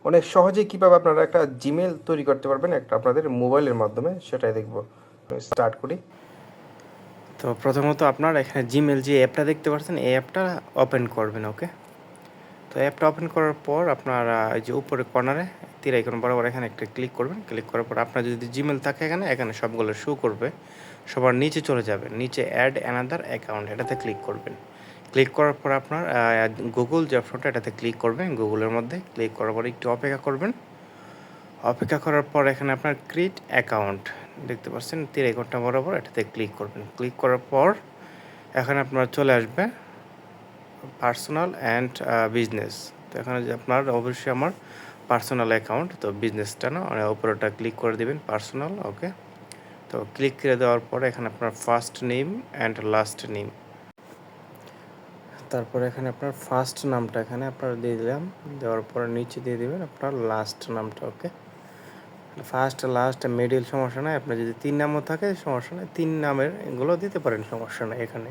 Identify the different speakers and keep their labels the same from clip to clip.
Speaker 1: অনেক সহজেই কীভাবে আপনারা একটা জিমেল তৈরি করতে পারবেন একটা আপনাদের মোবাইলের মাধ্যমে সেটাই দেখব। স্টার্ট করি।
Speaker 2: তো প্রথমত আপনার এখানে জিমেল যে অ্যাপটা দেখতে পাচ্ছেন এই অ্যাপটা ওপেন করবেন। ওকে, তো অ্যাপটা ওপেন করার পর আপনার এই যে উপরে কর্নারে তীর আইকন বরাবর এখানে একটা ক্লিক করবেন। ক্লিক করার পর আপনার যদি জিমেল থাকে এখানে সবগুলো শো করবে। সবার নিচে চলে যাবেন, নিচে অ্যাড অ্যানাদার অ্যাকাউন্ট এটাতে ক্লিক করবেন। ক্লিক করার পর আপনার গুগল যে অপশনটা এটাতে ক্লিক করবেন। গুগলের মধ্যে ক্লিক করার পর একটু অপেক্ষা করবেন। অপেক্ষা করার পর এখানে আপনার ক্রিয়েট অ্যাকাউন্ট দেখতে পাচ্ছেন তীর আইকনটা বরাবর এটাতে ক্লিক করবেন। ক্লিক করার পর এখানে আপনার চলে আসবে পার্সোনাল অ্যান্ড বিজনেস। তো এখানে যে আপনার অবশ্যই আমার পার্সোনাল অ্যাকাউন্ট, তো বিজনেসটা না উপরেটা ক্লিক করে দেবেন পার্সোনাল। ওকে, তো ক্লিক করে দেওয়ার পরে এখানে আপনার first name and last name, তারপরে এখানে আপনার ফার্স্ট নামটা এখানে আপনার দিয়ে দিলাম। দেওয়ার পরে নিচে দিয়ে দেবেন আপনার লাস্ট নামটা। ওকে, ফার্স্ট লাস্ট মিডিল সমস্যা নাই, আপনার যদি 3 নামও থাকে সমস্যা নেই, 3 নামের এগুলো দিতে পারেন, সমস্যা নেই এখানে।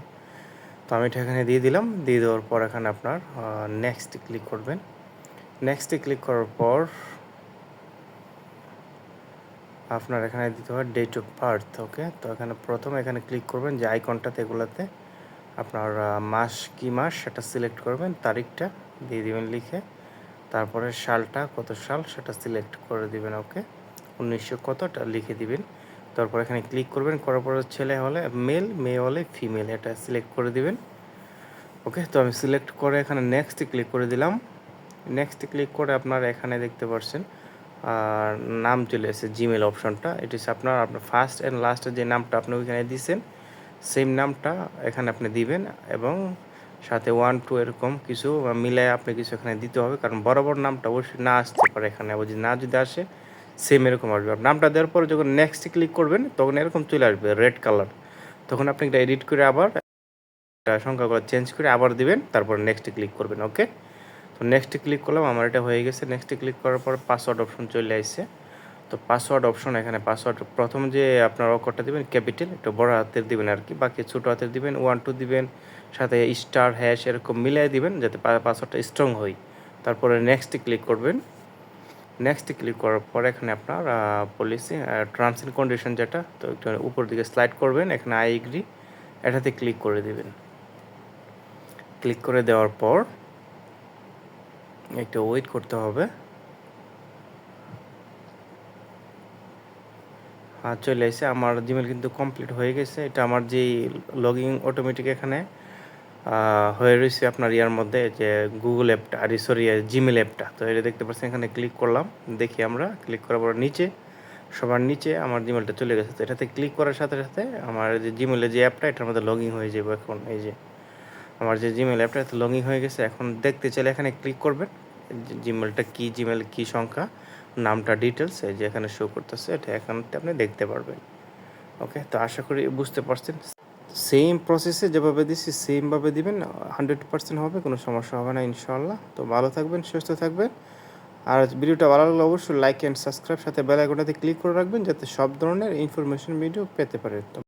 Speaker 2: তো আমি এটা এখানে দিয়ে দিলাম। দিয়ে দেওয়ার পর এখানে আপনার নেক্সট ক্লিক করবেন। নেক্সটে ক্লিক করার পর আপনার এখানে দিতে হয় ডেট অফ বার্থ। ওকে, তো এখানে প্রথমে এখানে ক্লিক করবেন যে আইকনটাতে, এগুলাতে আপনার মাস কি মাস সেটা সিলেক্ট করবেন, তারিখটা দিয়ে দিবেন লিখে, তারপরে সালটা কত সাল সেটা সিলেক্ট করে দিবেন। ওকে, 1900 কতটা লিখে দিবেন। তারপর এখানে ক্লিক করবেন, করার পরে ছেলে হলে মেল, মেয়ে হলে ফিমেল, এটা সিলেক্ট করে দিবেন। ওকে, তো আমি সিলেক্ট করে এখানে নেক্সটে ক্লিক করে দিলাম। নেক্সটে ক্লিক করে আপনার এখানে দেখতে পাচ্ছেন আর নাম চলে এসেছে জিমেল অপশনটা। এটি আপনার ফার্স্ট অ্যান্ড লাস্টের যে নামটা আপনি ওইখানে দিয়েছেন সেম নামটা এখানে আপনি দিবেন, এবং সাথে 1 2 এরকম কিছু মিলায় আপনি কিছু এখানে দিতে হবে, কারণ বরাবর নামটা অবশ্যই না আসতে পারে এখানে, যদি না যদি আসে সেম এরকম আসবে। নামটা দেওয়ার পরে যখন নেক্সট ক্লিক করবেন তখন এরকম চলে আসবে রেড কালার, তখন আপনি এটা এডিট করে আবার সংখ্যাগুলো চেঞ্জ করে আবার দিবেন, তারপর নেক্সটে ক্লিক করবেন। ওকে, তো নেক্সটে ক্লিক করলাম, আমার এটা হয়ে গেছে। নেক্সটে ক্লিক করার পর পাসওয়ার্ড অপশন চলে আসছে। তো পাসওয়ার্ড অপশন, এখানে পাসওয়ার্ড প্রথম যে আপনার অক্ষরটা দিবেন ক্যাপিটাল, একটু বড় হাতের দিবেন আর কি, বাকি ছোটো হাতের দিবেন, 1 2 দিবেন, সাথে স্টার হ্যাশ এরকম মিলিয়ে দিবেন যাতে পাসওয়ার্ডটা স্ট্রং হয়। তারপরে নেক্সটে ক্লিক করবেন। নেক্সটে ক্লিক করার পর এখানে আপনার পলিসি টার্মস অ্যান্ড কন্ডিশন যেটা, তো একটু উপর দিকে স্লাইড করবেন, এখানে আই এগ্রি এটাতে ক্লিক করে দিবেন। ক্লিক করে দেওয়ার পর একটু ওয়েট করতে হবে। চলে এসে আমার জিমেল কিন্তু কমপ্লিট হয়ে গেছে। এটা আমার যেই লগইন অটোমেটিক এখানে হয়ে রয়েছে আপনার ইয়ার মধ্যে যে গুগল অ্যাপটা, আর সরি জিমেল অ্যাপটা, তো এটা দেখতে পাচ্ছেন। এখানে ক্লিক করলাম, দেখি আমরা ক্লিক করার পর নিচে সবার নিচে আমার জিমেলটা চলে গেছে। তো এটাতে ক্লিক করার সাথে সাথে আমার যে জিমেলের যে অ্যাপটা এটার মধ্যে লগ ইন হয়ে যাবে। এখন এই যে আমার যে জিমেল অ্যাপটা এতে লগ ইন হয়ে গেছে। এখন দেখতে চাইলে এখানে ক্লিক করবেন, জিমেলটা কী, জিমেল কী সংখ্যা, নামটা, ডিটেলস এই যে এখানে শো করতেছে, এটা এখানতে আপনি দেখতে পারবেন। ওকে, তো আশা করি বুঝতে পারছেন। সেম প্রসেসে যেভাবে দিচ্ছি সেমভাবে দিবেন, 100% হবে, কোনো সমস্যা হবে না ইনশাআল্লাহ। তো ভালো থাকবেন, সুস্থ থাকবেন। আর ভিডিওটা ভালো লাগলে অবশ্যই লাইক অ্যান্ড সাবস্ক্রাইব, সাথে বেল আইকনটাতে ক্লিক করে রাখবেন যাতে সব ধরনের ইনফরমেশন ভিডিও পেতে পারেন।